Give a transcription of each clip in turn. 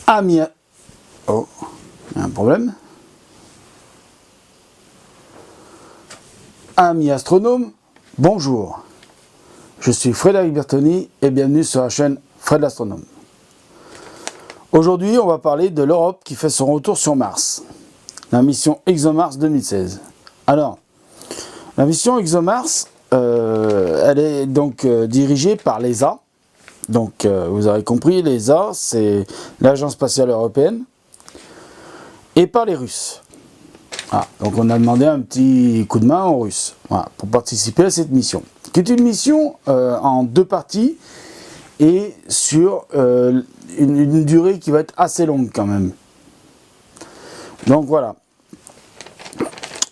Amis... Oh, il y a un problème. Amis astronomes, bonjour. Je suis Frédéric Bertoni et bienvenue sur la chaîne Fred l'Astronome. Aujourd'hui, on va parler de l'Europe qui fait son retour sur Mars. La mission ExoMars 2016. Alors, la mission ExoMars, elle est donc dirigée par l'ESA. Donc, vous avez compris, l'ESA, c'est l'Agence spatiale européenne. Et par les Russes. Voilà, donc on a demandé un petit coup de main aux Russes pour participer à cette mission. Qui est une mission en deux parties et sur une durée qui va être assez longue quand même. Donc voilà.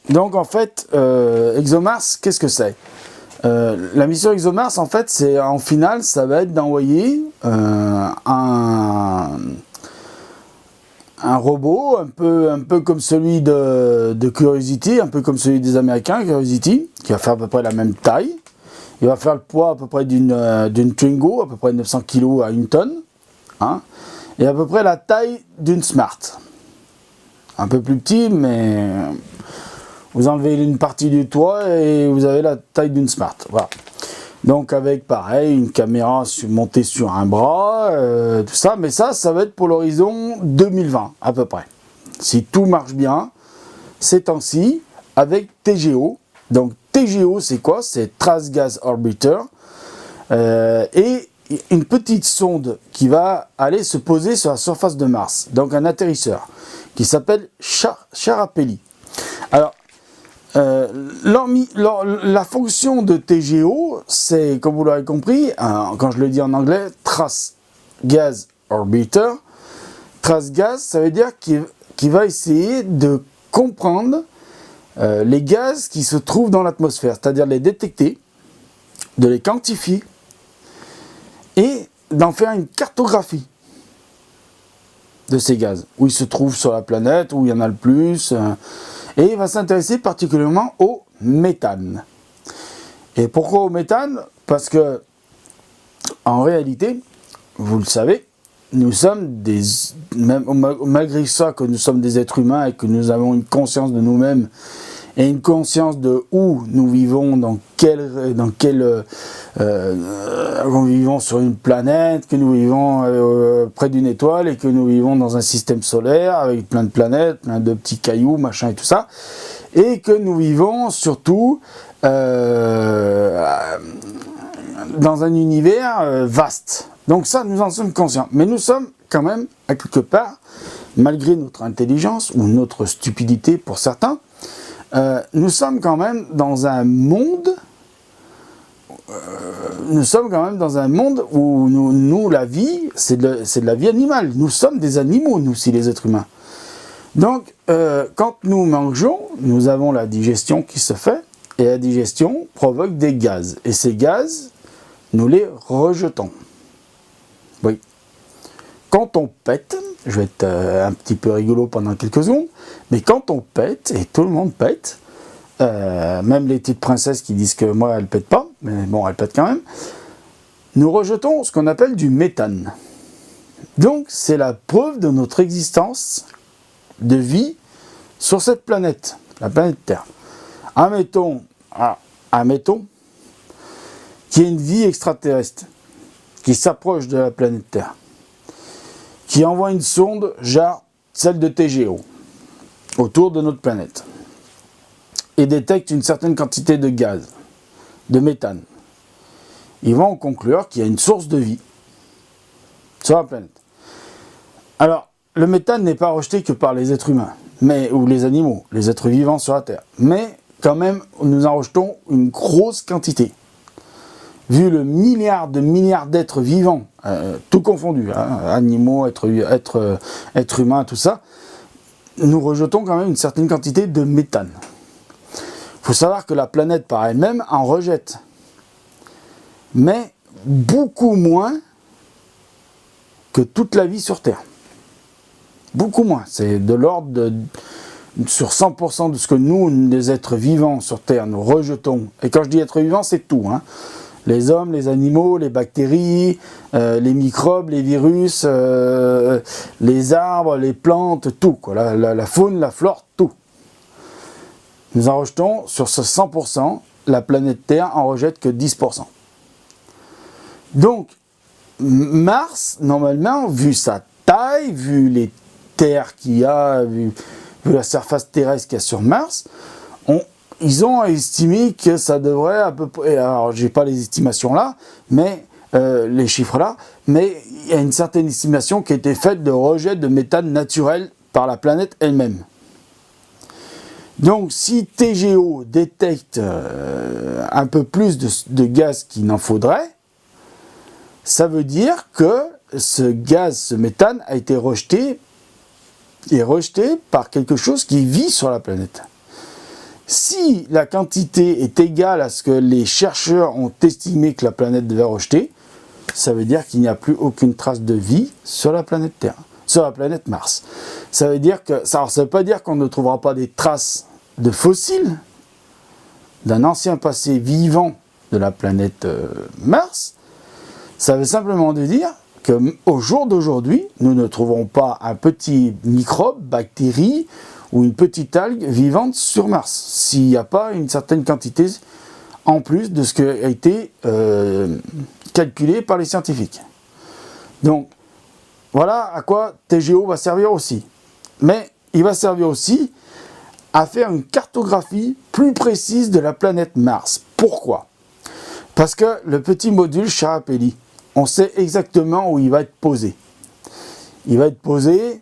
Donc en fait, ExoMars, qu'est-ce que c'est? La mission ExoMars, en fait, c'est en finale, ça va être d'envoyer un robot, un peu comme celui de Curiosity, un peu comme celui des Américains, Curiosity, qui va faire à peu près la même taille. Il va faire le poids à peu près d'une Twingo, à peu près 900 kg à 1 tonne, hein, et à peu près la taille d'une Smart. Un peu plus petit, mais vous enlevez une partie du toit et vous avez la taille d'une Smart. Voilà. Donc avec pareil une caméra montée sur un bras, tout ça, mais ça va être pour l'horizon 2020 à peu près. Si tout marche bien, ces temps-ci, avec TGO. Donc TGO c'est quoi? C'est Trace Gas Orbiter. Et une petite sonde qui va aller se poser sur la surface de Mars. Donc un atterrisseur qui s'appelle Charapelli. Alors, la fonction de TGO, c'est, comme vous l'aurez compris, quand je le dis en anglais, Trace Gas Orbiter. Trace Gas, ça veut dire qu'il va essayer de comprendre les gaz qui se trouvent dans l'atmosphère, c'est-à-dire les détecter, de les quantifier et d'en faire une cartographie de ces gaz, où ils se trouvent sur la planète, où il y en a le plus. Et il va s'intéresser particulièrement au méthane. Et pourquoi au méthane? Parce que, en réalité, vous le savez, nous sommes malgré ça que nous sommes des êtres humains et que nous avons une conscience de nous-mêmes et une conscience de où nous vivons, nous vivons sur une planète, que nous vivons près d'une étoile et que nous vivons dans un système solaire avec plein de planètes, plein de petits cailloux, machin et tout ça, et que nous vivons surtout dans un univers vaste. Donc ça, nous en sommes conscients. Mais nous sommes quand même, à quelque part, malgré notre intelligence ou notre stupidité pour certains, nous sommes quand même dans un monde. Où nous la vie, c'est de la vie animale. Nous sommes des animaux, nous, si les êtres humains. Donc, quand nous mangeons, nous avons la digestion qui se fait, et la digestion provoque des gaz. Et ces gaz, nous les rejetons. Oui. Quand on pète, je vais être un petit peu rigolo pendant quelques secondes, mais quand on pète, et tout le monde pète, même les petites princesses qui disent que moi elles pètent pas, mais bon elles pètent quand même, nous rejetons ce qu'on appelle du méthane. Donc c'est la preuve de notre existence de vie sur cette planète, la planète Terre. Admettons qu'il y ait une vie extraterrestre qui s'approche de la planète Terre, qui envoie une sonde, genre celle de TGO, autour de notre planète, et détecte une certaine quantité de gaz, de méthane. Ils vont conclure qu'il y a une source de vie sur la planète. Alors, le méthane n'est pas rejeté que par les êtres humains, ou les animaux, les êtres vivants sur la Terre. Mais, quand même, nous en rejetons une grosse quantité. Vu le milliard d'êtres vivants, tout confondu, hein, animaux, êtres humains, tout ça, nous rejetons quand même une certaine quantité de méthane. Il faut savoir que la planète par elle-même en rejette, mais beaucoup moins que toute la vie sur Terre. Beaucoup moins, c'est de l'ordre de... Sur 100% de ce que nous, les êtres vivants sur Terre, nous rejetons, et quand je dis êtres vivants, c'est tout, hein. les hommes, les animaux, les bactéries, les microbes, les virus, les arbres, les plantes, tout, quoi. La faune, la flore, tout. Nous en rejetons sur ce 100%, la planète Terre en rejette que 10%. Donc, Mars, normalement, vu sa taille, vu les terres qu'il y a, vu la surface terrestre qu'il y a sur Mars, ils ont estimé que ça devrait à peu près, alors j'ai pas les estimations là, mais les chiffres là, mais il y a une certaine estimation qui a été faite de rejet de méthane naturel par la planète elle-même. Donc si TGO détecte un peu plus de gaz qu'il n'en faudrait, ça veut dire que ce gaz, ce méthane a été rejeté par quelque chose qui vit sur la planète. Si la quantité est égale à ce que les chercheurs ont estimé que la planète devait rejeter, ça veut dire qu'il n'y a plus aucune trace de vie sur la planète Terre, sur la planète Mars. Ça veut dire que, ça ne veut pas dire qu'on ne trouvera pas des traces de fossiles d'un ancien passé vivant de la planète Mars. Ça veut simplement dire qu'au jour d'aujourd'hui, nous ne trouverons pas un petit microbe, bactérie ou une petite algue vivante sur Mars, s'il n'y a pas une certaine quantité en plus de ce qui a été calculé par les scientifiques. Donc, voilà à quoi TGO va servir aussi. Mais il va servir aussi à faire une cartographie plus précise de la planète Mars. Pourquoi? Parce que le petit module Charapelli, on sait exactement où il va être posé. Il va être posé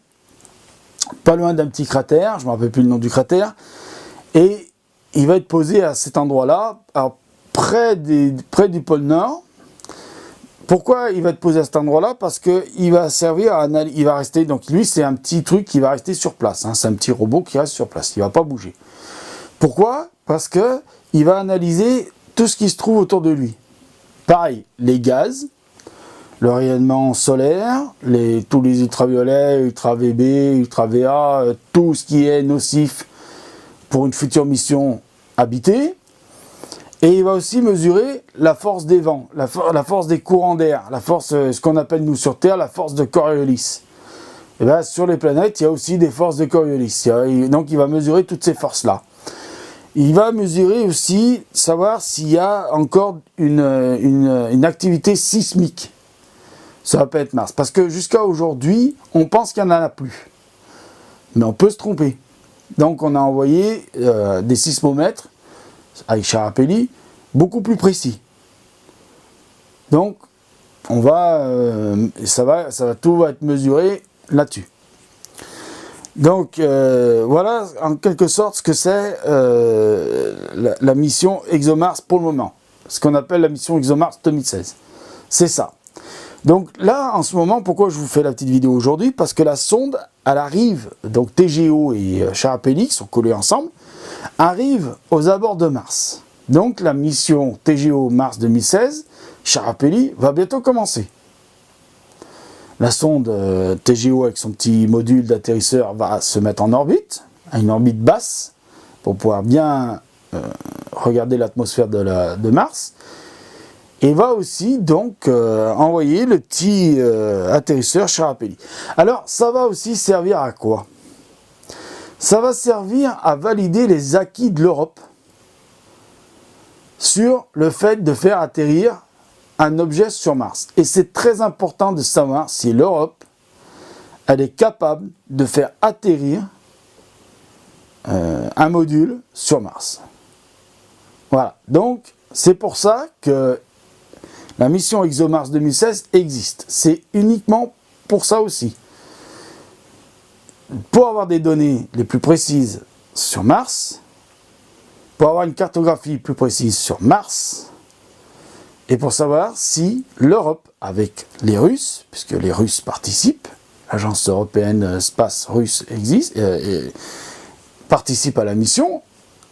pas loin d'un petit cratère, je ne me rappelle plus le nom du cratère, et il va être posé à cet endroit-là, près du pôle Nord. Pourquoi il va être posé à cet endroit-là? Parce qu'il va servir à analyser, il va rester, donc lui c'est un petit truc qui va rester sur place, hein, c'est un petit robot qui reste sur place, il ne va pas bouger. Pourquoi? Parce qu'il va analyser tout ce qui se trouve autour de lui. Pareil, les gaz, le rayonnement solaire, tous les ultraviolets, ultra-VB, ultra-VA, tout ce qui est nocif pour une future mission habitée. Et il va aussi mesurer la force des vents, la force des courants d'air, la force, ce qu'on appelle nous sur Terre, la force de Coriolis. Et bien sur les planètes, il y a aussi des forces de Coriolis. Donc il va mesurer toutes ces forces-là. Il va mesurer aussi, savoir s'il y a encore une activité sismique sur la planète Mars. Parce que jusqu'à aujourd'hui, on pense qu'il n'y en a plus. Mais on peut se tromper. Donc on a envoyé des sismomètres avec Charapelli, beaucoup plus précis. Donc on va, tout va être mesuré là-dessus. Donc voilà en quelque sorte ce que c'est la mission ExoMars pour le moment. Ce qu'on appelle la mission ExoMars 2016. C'est ça. Donc là, en ce moment, pourquoi je vous fais la petite vidéo aujourd'hui? Parce que la sonde, elle arrive, donc TGO et Charapelli, qui sont collés ensemble, arrive aux abords de Mars. Donc la mission TGO Mars 2016, Charapelli, va bientôt commencer. La sonde TGO avec son petit module d'atterrisseur va se mettre en orbite, à une orbite basse, pour pouvoir bien regarder l'atmosphère de Mars. Et va aussi donc envoyer le petit atterrisseur Charapelli. Alors ça va aussi servir à quoi? Ça va servir à valider les acquis de l'Europe sur le fait de faire atterrir un objet sur Mars. Et c'est très important de savoir si l'Europe elle est capable de faire atterrir un module sur Mars. Voilà, donc c'est pour ça que la mission ExoMars 2016 existe. C'est uniquement pour ça aussi. Pour avoir des données les plus précises sur Mars, pour avoir une cartographie plus précise sur Mars, et pour savoir si l'Europe, avec les Russes, puisque les Russes participent, l'agence européenne space russe existe, participe à la mission,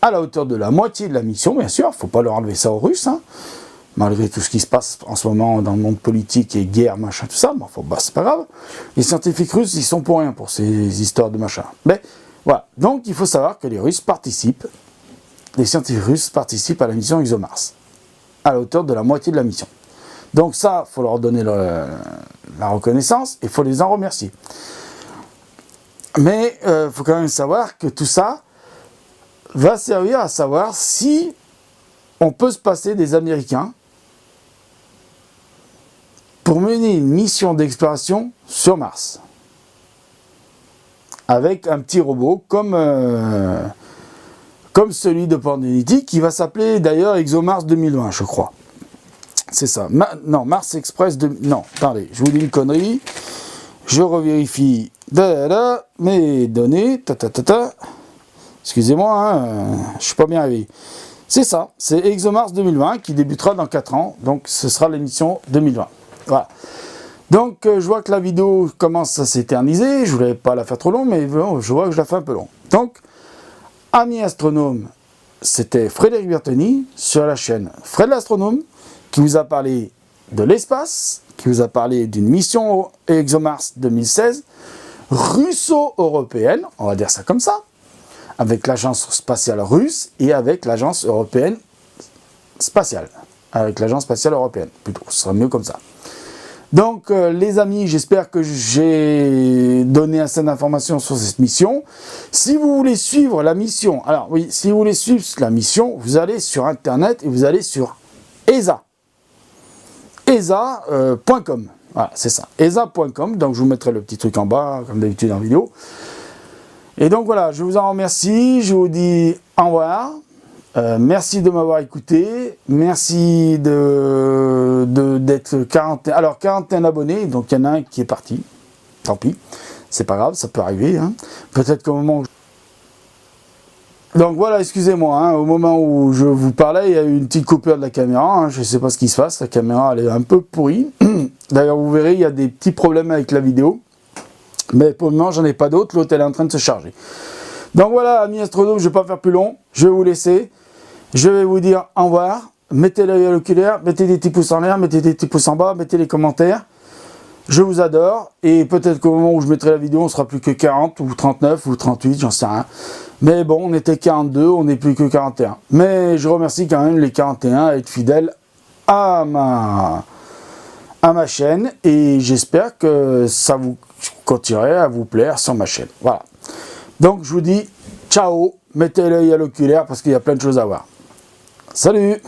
à la hauteur de la moitié de la mission, bien sûr, il ne faut pas leur enlever ça aux Russes, hein, malgré tout ce qui se passe en ce moment dans le monde politique et guerre, machin, tout ça, bon, c'est pas grave. Les scientifiques russes, ils sont pour rien pour ces histoires de machin. Mais voilà, donc il faut savoir que les Russes participent, les scientifiques russes participent à la mission ExoMars. à la hauteur de la moitié de la mission. Donc ça, il faut leur donner la reconnaissance et il faut les en remercier. Mais il faut quand même savoir que tout ça va servir à savoir si on peut se passer des Américains pour mener une mission d'exploration sur Mars. Avec un petit robot comme celui de Pandemity, qui va s'appeler d'ailleurs ExoMars 2020, je crois. C'est ça. Non, Mars Express... Non, attendez, je vous dis une connerie. Je revérifie mes données. Excusez-moi, hein, je suis pas bien réveillé. C'est ça, c'est ExoMars 2020 qui débutera dans 4 ans. Donc ce sera l'émission 2020. Voilà. Donc je vois que la vidéo commence à s'éterniser. Je voulais pas la faire trop longue, mais bon, je vois que je la fais un peu longue. Donc, amis astronomes, c'était Frédéric Bertoni sur la chaîne Fred l'Astronome, qui vous a parlé de l'espace, qui vous a parlé d'une mission ExoMars 2016, russo-européenne, on va dire ça comme ça, avec l'agence spatiale russe et avec l'agence européenne spatiale. Avec l'agence spatiale européenne, plutôt, ce sera mieux comme ça. Donc les amis, j'espère que j'ai donné assez d'informations sur cette mission. Si vous voulez suivre la mission, alors oui, si vous voulez suivre la mission, vous allez sur internet et vous allez sur ESA. ESA.com. Voilà, c'est ça. ESA.com. Donc je vous mettrai le petit truc en bas, comme d'habitude en vidéo. Et donc voilà, je vous en remercie. Je vous dis au revoir. Merci de m'avoir écouté, merci d'être 41, alors 41 abonnés, donc il y en a un qui est parti, tant pis, c'est pas grave, ça peut arriver, hein. Peut-être qu'au moment où... Donc voilà, excusez-moi, hein, au moment où je vous parlais, il y a eu une petite coupure de la caméra, hein, je ne sais pas ce qui se passe, la caméra elle est un peu pourrie, d'ailleurs vous verrez, il y a des petits problèmes avec la vidéo, mais pour le moment j'en ai pas d'autres, l'autre elle est en train de se charger. Donc voilà, amis astronomes, je ne vais pas faire plus long, je vais vous laisser. Je vais vous dire au revoir, mettez l'œil à l'oculaire, mettez des petits pouces en l'air, mettez des petits pouces en bas, mettez les commentaires. Je vous adore, et peut-être qu'au moment où je mettrai la vidéo, on sera plus que 40, ou 39, ou 38, j'en sais rien. Mais bon, on était 42, on n'est plus que 41. Mais je remercie quand même les 41 à être fidèles à ma chaîne, et j'espère que ça vous continuerait à vous plaire sur ma chaîne. Voilà. Donc je vous dis ciao, mettez l'œil à l'oculaire parce qu'il y a plein de choses à voir. Salut!